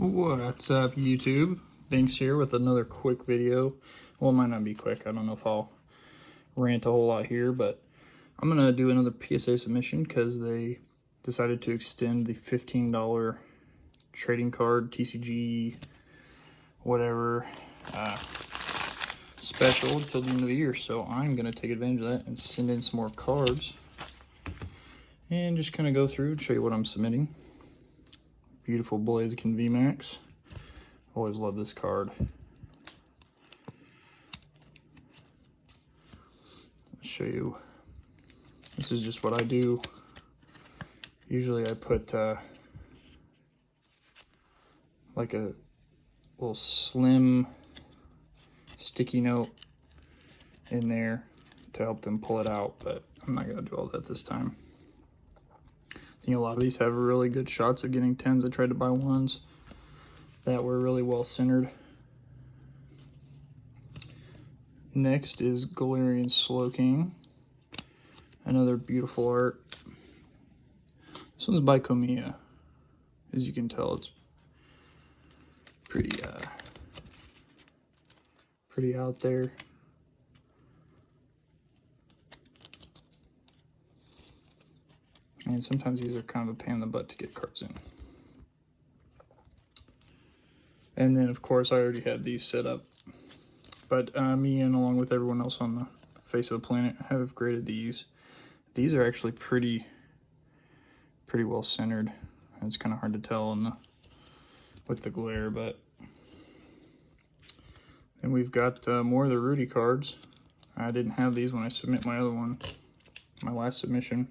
What's up, YouTube? Binks here with another quick video. Well, it might not be quick. I don't know if I'll rant a whole lot here, but I'm going to do another PSA submission because they decided to extend the $15 trading card, TCG, whatever, special until the end of the year. So I'm going to take advantage of that and send in some more cards and just kind of go through and show you what I'm submitting. Beautiful Blaziken VMAX. Always love this card. I'll show you. This is just what I do. Usually I put like a little slim sticky note in there to help them pull it out, but I'm not gonna do all that this time. I think a lot of these have really good shots of getting 10s. I tried to buy ones that were really well centered. Next is Galarian Slowking. Another beautiful art. This one's by Komiya. As you can tell, it's pretty out there. And sometimes these are kind of a pain in the butt to get cards in. And then, of course, I already had these set up. But me and along with everyone else on the face of the planet have graded these. These are actually pretty well centered. It's kind of hard to tell with the glare, but... And we've got more of the Rudy cards. I didn't have these when I submit my other one, my last submission.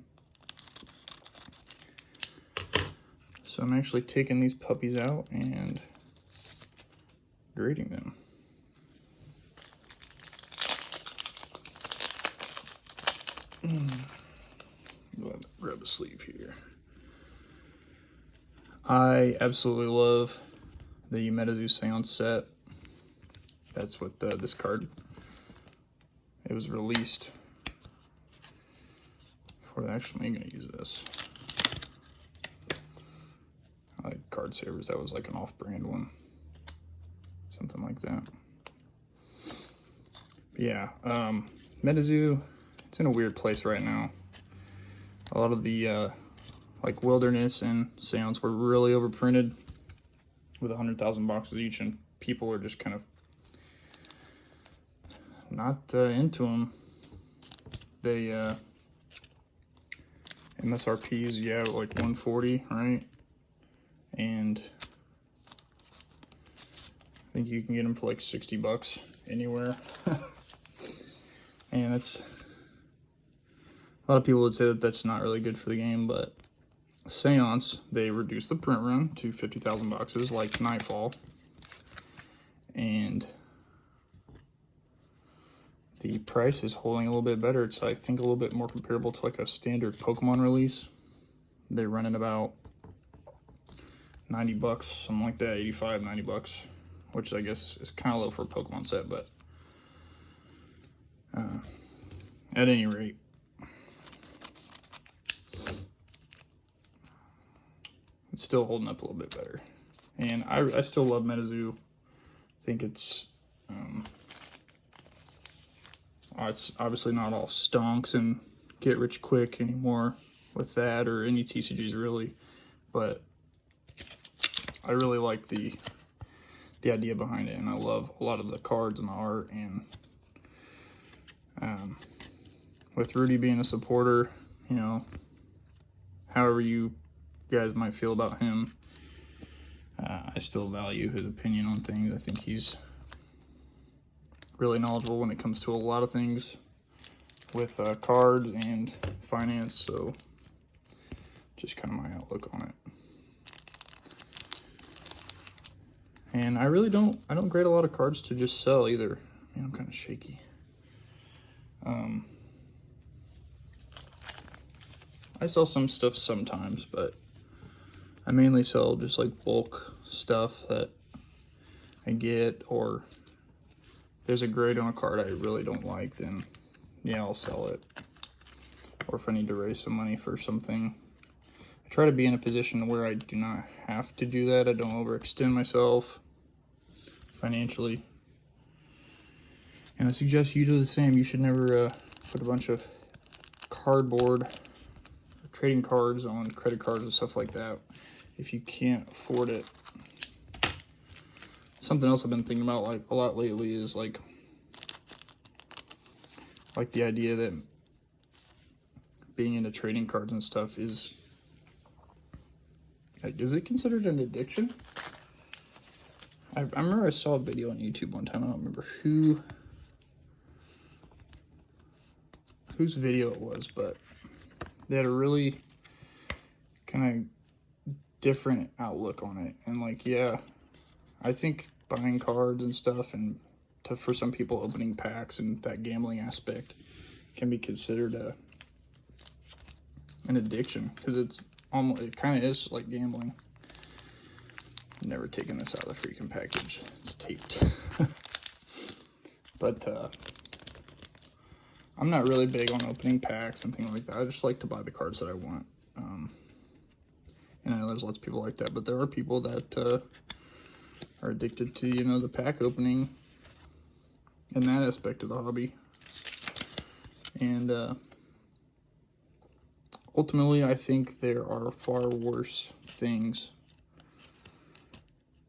So I'm actually taking these puppies out and grading them. Grab a sleeve here. I absolutely love the Metazoo Seance set. That's what this card, it was released for. Actually, I'm going to use this. I like Card Savers. That was like an off-brand one. Something like that. But yeah, Metazoo, it's in a weird place right now. A lot of the like Wilderness and Seance were really overprinted with 100,000 boxes each, and people are just kind of not into them. They MSRPs, yeah, like 140, right? And I think you can get them for like 60 bucks anywhere. And it's, a lot of people would say that that's not really good for the game, but Seance, they reduced the print run to 50,000 boxes like Nightfall. And the price is holding a little bit better. It's, I think, a little bit more comparable to like a standard Pokemon release. They're running about 90 bucks, something like that, 85, 90 bucks, which I guess is kind of low for a Pokemon set, but at any rate, it's still holding up a little bit better. And I still love Metazoo. I think it's obviously not all stonks and get rich quick anymore with that, or any TCGs really, but I really like the idea behind it, and I love a lot of the cards and the art. And with Rudy being a supporter, you know, however you guys might feel about him, I still value his opinion on things. I think he's really knowledgeable when it comes to a lot of things with cards and finance, so just kind of my outlook on it. And I really don't grade a lot of cards to just sell either. Man, I'm kind of shaky. I sell some stuff sometimes, but I mainly sell just like bulk stuff that I get, or if there's a grade on a card I really don't like, then yeah, I'll sell it. Or if I need to raise some money for something, I try to be in a position where I do not have to do that. I don't overextend myself financially. And I suggest you do the same. You should never put a bunch of cardboard, trading cards on credit cards and stuff like that if you can't afford it. Something else I've been thinking about like a lot lately is like the idea that being into trading cards and stuff is like, is it considered an addiction? I remember I saw a video on YouTube one time. I don't remember whose video it was, but they had a really kind of different outlook on it. And like, yeah, I think buying cards and stuff, and for some people opening packs and that gambling aspect can be considered an addiction, because it kind of is like gambling. Never taken this out of the freaking package. It's taped. But I'm not really big on opening packs and things like that. I just like to buy the cards that I want. And I know there's lots of people like that, but there are people that are addicted to, you know, the pack opening and that aspect of the hobby. And ultimately, I think there are far worse things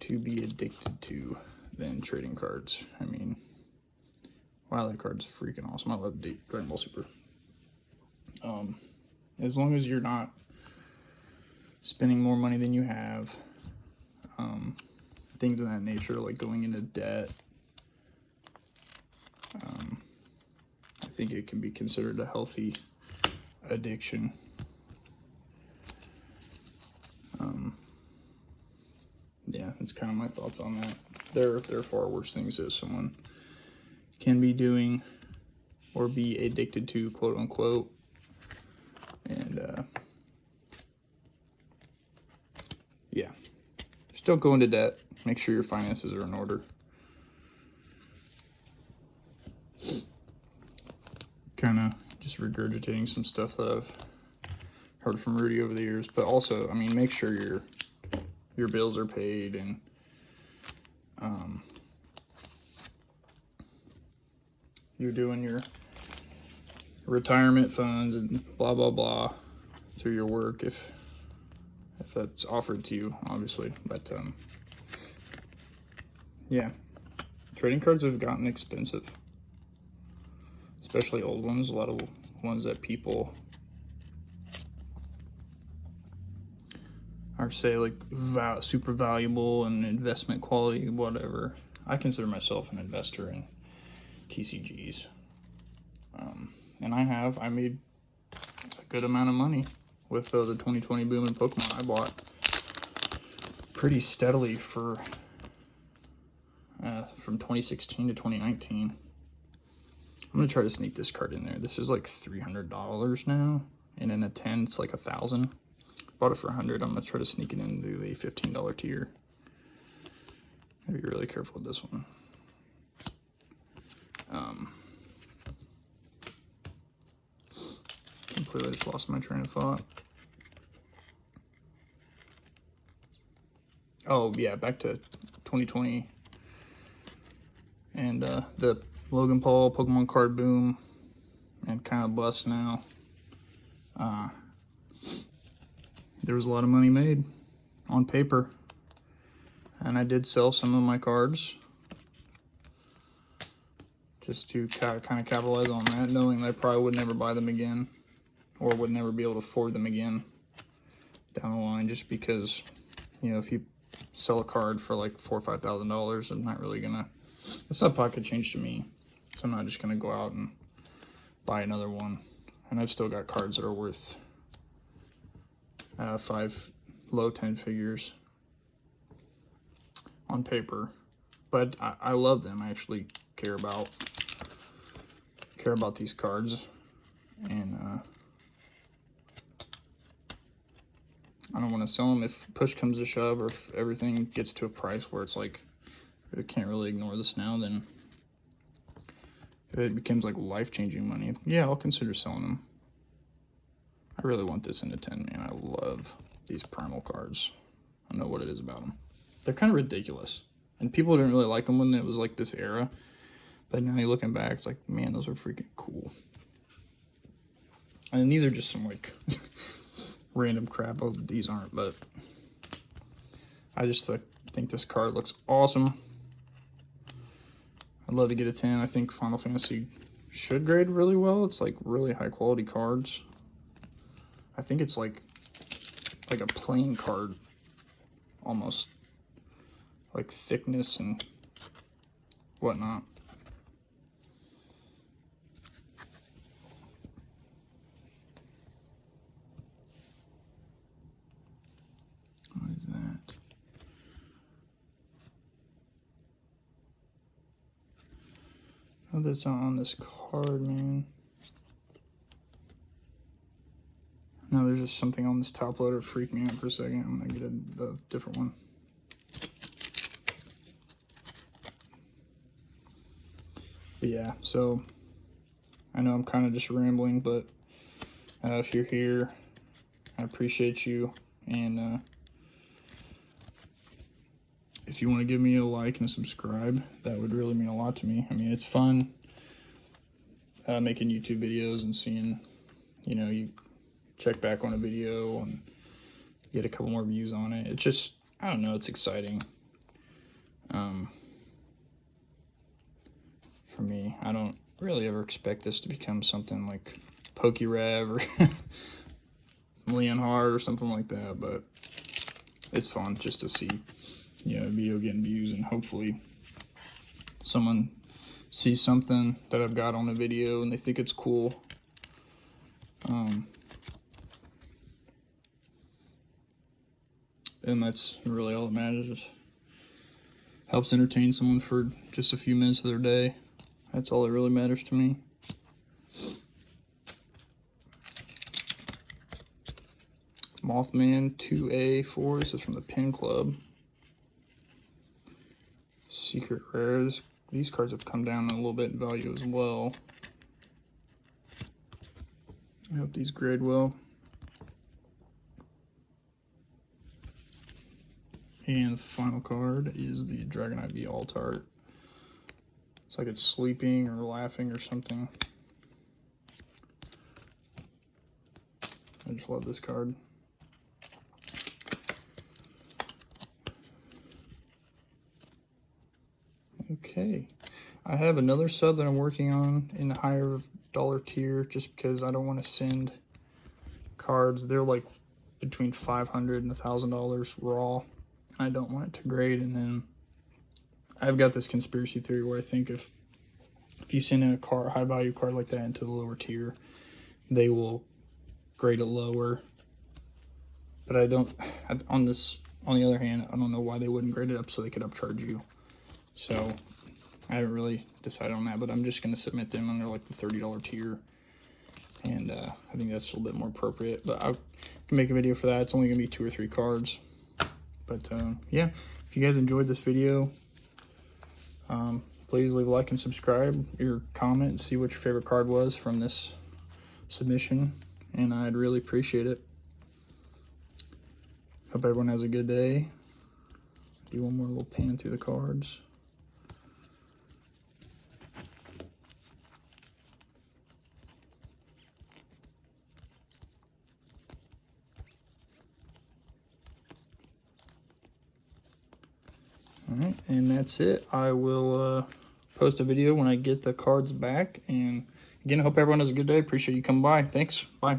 to be addicted to than trading cards. I mean, wow, that card's freaking awesome. I love Dragon Ball Super. As long as you're not spending more money than you have, things of that nature, like going into debt, I think it can be considered a healthy addiction. Yeah, that's kind of my thoughts on that. There are far worse things that someone can be doing or be addicted to, quote unquote. And yeah, just don't go into debt. Make sure your finances are in order. Kind of just regurgitating some stuff that I've heard from Rudy over the years, but also, I mean, make sure your bills are paid, and you're doing your retirement funds and blah blah blah through your work if that's offered to you, obviously. But yeah, trading cards have gotten expensive, especially old ones. A lot of ones that people are say like super valuable and investment quality, whatever. I consider myself an investor in TCGs, and I made a good amount of money with the 2020 boom in Pokemon. I bought pretty steadily for from 2016 to 2019. I'm gonna try to sneak this card in there. This is like $300 now, and in a 10 it's like 1,000. Bought it for 100. I'm gonna try to sneak it into the $15 tier. Gotta be really careful with this one. Completely just lost my train of thought. Oh yeah, back to 2020 and the Logan Paul Pokemon card boom, and kind of bust now. There was a lot of money made on paper, and I did sell some of my cards just to kind of capitalize on that, knowing that I probably would never buy them again, or would never be able to afford them again down the line, just because, you know, if you sell a card for like $4,000 or $5,000, I'm not really gonna, it's not pocket change to me, so I'm not just gonna go out and buy another one. And I've still got cards that are worth 5 low 10 figures on paper, but I love them. I actually care about these cards, and I don't want to sell them if push comes to shove, or if everything gets to a price where it's like I can't really ignore this now. Then if it becomes like life-changing money, yeah, I'll consider selling them. I really want this in a 10, man. I love these Primal cards. I don't know what it is about them. They're kind of ridiculous. And people didn't really like them when it was like this era. But now you're looking back, it's like, man, those are freaking cool. And these are just some like random crap. Oh, these aren't, but I just think this card looks awesome. I'd love to get a 10. I think Final Fantasy should grade really well. It's like really high quality cards. I think it's like a plain card almost, like thickness and whatnot. What is that? Oh, that's not on this card, man. No, there's just something on this top loader freaked me out for a second. I'm gonna get a different one. But yeah, so I know I'm kind of just rambling, but if you're here, I appreciate you. And if you want to give me a like and a subscribe, that would really mean a lot to me. I mean, it's fun making YouTube videos and seeing, you know, you check back on a video and get a couple more views on it. It's just, I don't know, it's exciting. For me, I don't really ever expect this to become something like PokeRev or Leonhard or something like that, but it's fun just to see, you know, a video getting views, and hopefully someone sees something that I've got on a video and they think it's cool. And that's really all that matters. Just helps entertain someone for just a few minutes of their day. That's all that really matters to me. Mothman 2A4. This is from the Pin Club. Secret rares. These cards have come down a little bit in value as well. I hope these grade well. And the final card is the Dragonite V Alt Art. It's like it's sleeping or laughing or something. I just love this card. Okay, I have another sub that I'm working on in the higher dollar tier just because I don't want to send cards. They're like between $500 and $1,000 raw. I don't want it to grade, and then I've got this conspiracy theory where I think if you send in a high value card like that into the lower tier, they will grade it lower. But I don't, on the other hand, I don't know why they wouldn't grade it up so they could upcharge you. So I haven't really decided on that, but I'm just going to submit them under like the $30 tier. And I think that's a little bit more appropriate, but I can make a video for that. It's only going to be 2 or 3 cards. But yeah, if you guys enjoyed this video, please leave a like and subscribe, your comment, and see what your favorite card was from this submission, and I'd really appreciate it. Hope everyone has a good day. Do one more little pan through the cards. Alright, and that's it. I will post a video when I get the cards back. And again, I hope everyone has a good day. Appreciate you coming by. Thanks. Bye.